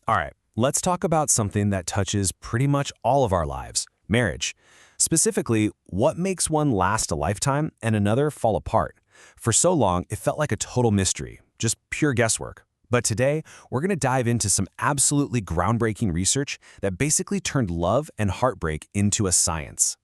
All right, let's talk about something that touches pretty much all of our lives, marriage. Specifically, what makes one last a lifetime and another fall apart. For so long, it felt like a total mystery, just pure guesswork. But today, we're going to dive into some absolutely groundbreaking research that basically turned love and heartbreak into a science.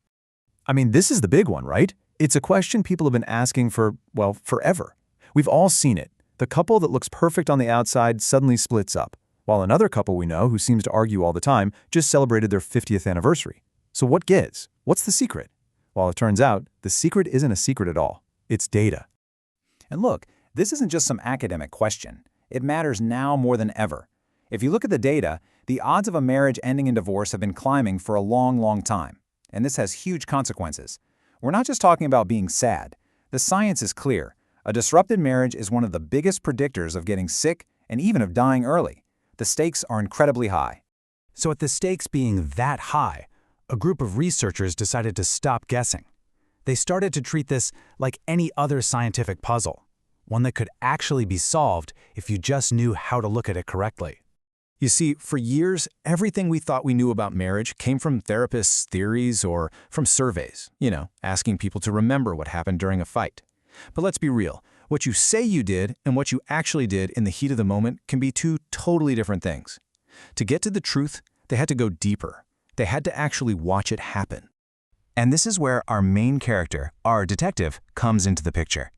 I mean, this is the big one, right? It's a question people have been asking for, well, forever. We've all seen it. The couple that looks perfect on the outside suddenly splits up, while another couple we know who seems to argue all the time just celebrated their 50th anniversary. So what gives? What's the secret? Well, it turns out the secret isn't a secret at all. It's data. And look, this isn't just some academic question. It matters now more than ever. If you look at the data, the odds of a marriage ending in divorce have been climbing for a long, long time. And this has huge consequences. We're not just talking about being sad. The science is clear. A disrupted marriage is one of the biggest predictors of getting sick and even of dying early. The stakes are incredibly high. So with the stakes being that high, a group of researchers decided to stop guessing. They started to treat this like any other scientific puzzle, one that could actually be solved if you just knew how to look at it correctly. You see, for years, everything we thought we knew about marriage came from therapists' theories or from surveys, asking people to remember what happened during a fight. But let's be real, what you say you did and what you actually did in the heat of the moment can be two totally different things. To get to the truth, they had to go deeper. They had to actually watch it happen. And this is where our main character, our detective, comes into the picture.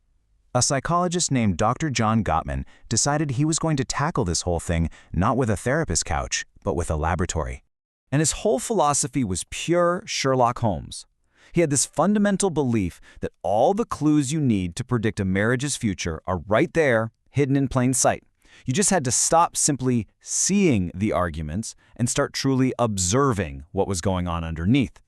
A psychologist named Dr. John Gottman decided he was going to tackle this whole thing not with a therapist's couch, but with a laboratory. And his whole philosophy was pure Sherlock Holmes. He had this fundamental belief that all the clues you need to predict a marriage's future are right there, hidden in plain sight. You just had to stop simply seeing the arguments and start truly observing what was going on underneath.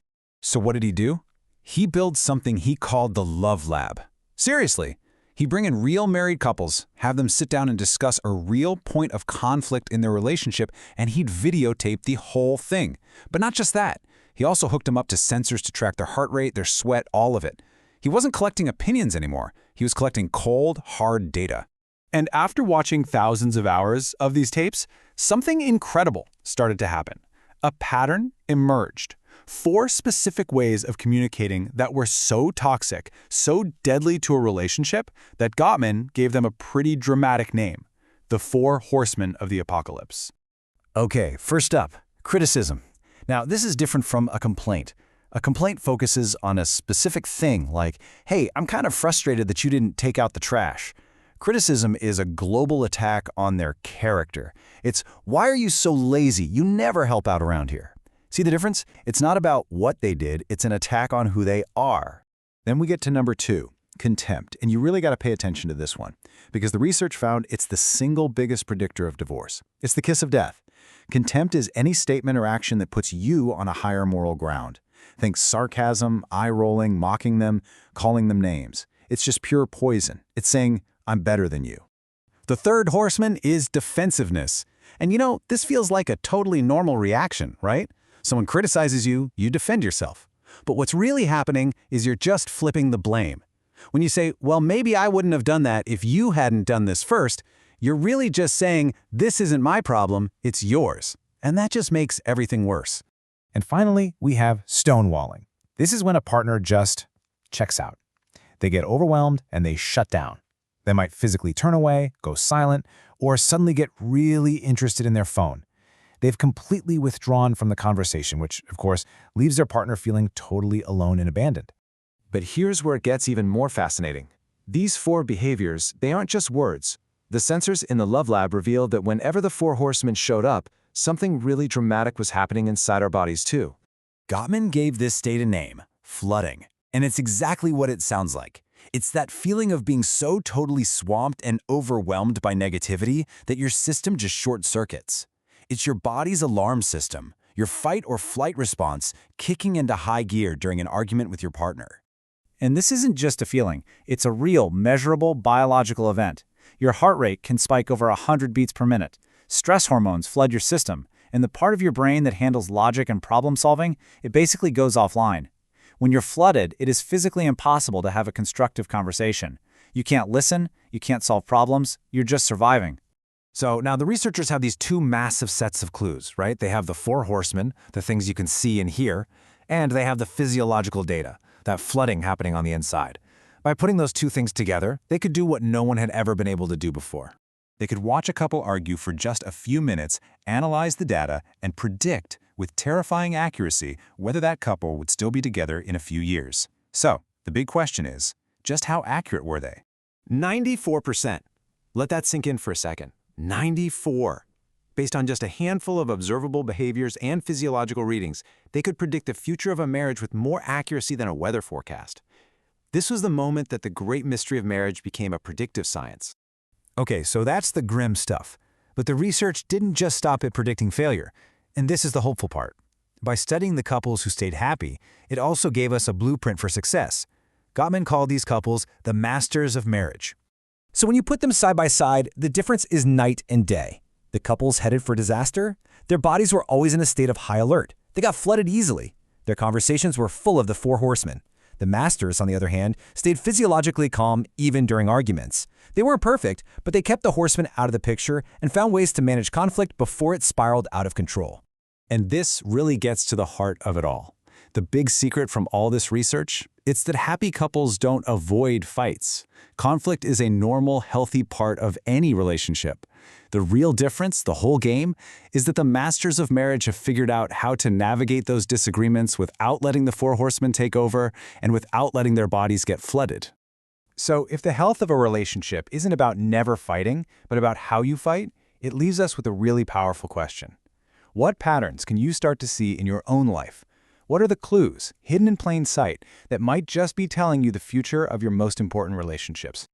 So what did he do? He built something he called the Love Lab. Seriously, he'd bring in real married couples, have them sit down and discuss a real point of conflict in their relationship, and he'd videotape the whole thing. But not just that. He also hooked them up to sensors to track their heart rate, their sweat, all of it. He wasn't collecting opinions anymore. He was collecting cold, hard data. And after watching thousands of hours of these tapes, something incredible started to happen. A pattern emerged. 4 specific ways of communicating that were so toxic, so deadly to a relationship, that Gottman gave them a pretty dramatic name: the 4 Horsemen of the Apocalypse. Okay, first up, criticism. Now, this is different from a complaint. A complaint focuses on a specific thing like, hey, I'm kind of frustrated that you didn't take out the trash. Criticism is a global attack on their character. It's, why are you so lazy? You never help out around here. See the difference? It's not about what they did, it's an attack on who they are. Then we get to number 2, contempt. And you really got to pay attention to this one, because the research found it's the single biggest predictor of divorce. It's the kiss of death. Contempt is any statement or action that puts you on a higher moral ground. Think sarcasm, eye-rolling, mocking them, calling them names. It's just pure poison. It's saying, I'm better than you. The 3rd horseman is defensiveness. And this feels like a totally normal reaction, right? Someone criticizes you, you defend yourself. But what's really happening is you're just flipping the blame. When you say, well, maybe I wouldn't have done that if you hadn't done this first, you're really just saying, this isn't my problem, it's yours. And that just makes everything worse. And finally, we have stonewalling. This is when a partner just checks out. They get overwhelmed and they shut down. They might physically turn away, go silent, or suddenly get really interested in their phone. They've completely withdrawn from the conversation, which, of course, leaves their partner feeling totally alone and abandoned. But here's where it gets even more fascinating. These 4 behaviors, they aren't just words. The sensors in the Love Lab revealed that whenever the 4 horsemen showed up, something really dramatic was happening inside our bodies too. Gottman gave this state a name, flooding. And it's exactly what it sounds like. It's that feeling of being so totally swamped and overwhelmed by negativity that your system just short-circuits. It's your body's alarm system, your fight or flight response, kicking into high gear during an argument with your partner. And this isn't just a feeling. It's a real, measurable biological event. Your heart rate can spike over 100 beats per minute. Stress hormones flood your system, and the part of your brain that handles logic and problem solving, it basically goes offline. When you're flooded, it is physically impossible to have a constructive conversation. You can't listen, you can't solve problems, you're just surviving. So now the researchers have these two massive sets of clues, right? They have the four horsemen, the things you can see and hear, and they have the physiological data, that flooding happening on the inside. By putting those two things together, they could do what no one had ever been able to do before. They could watch a couple argue for just a few minutes, analyze the data, and predict with terrifying accuracy whether that couple would still be together in a few years. So, the big question is, just how accurate were they? 94%. Let that sink in for a second. 94. Based on just a handful of observable behaviors and physiological readings, they could predict the future of a marriage with more accuracy than a weather forecast. This was the moment that the great mystery of marriage became a predictive science. Okay, so that's the grim stuff. But the research didn't just stop at predicting failure. And this is the hopeful part. By studying the couples who stayed happy, it also gave us a blueprint for success. Gottman called these couples the masters of marriage. So when you put them side by side, the difference is night and day. The couples headed for disaster, their bodies were always in a state of high alert. They got flooded easily. Their conversations were full of the four horsemen. The masters, on the other hand, stayed physiologically calm even during arguments. They weren't perfect, but they kept the horsemen out of the picture and found ways to manage conflict before it spiraled out of control. And this really gets to the heart of it all. The big secret from all this research, it's that happy couples don't avoid fights. Conflict is a normal, healthy part of any relationship. The real difference, the whole game, is that the masters of marriage have figured out how to navigate those disagreements without letting the four horsemen take over and without letting their bodies get flooded. So if the health of a relationship isn't about never fighting, but about how you fight, it leaves us with a really powerful question. What patterns can you start to see in your own life? What are the clues, hidden in plain sight, that might just be telling you the future of your most important relationships?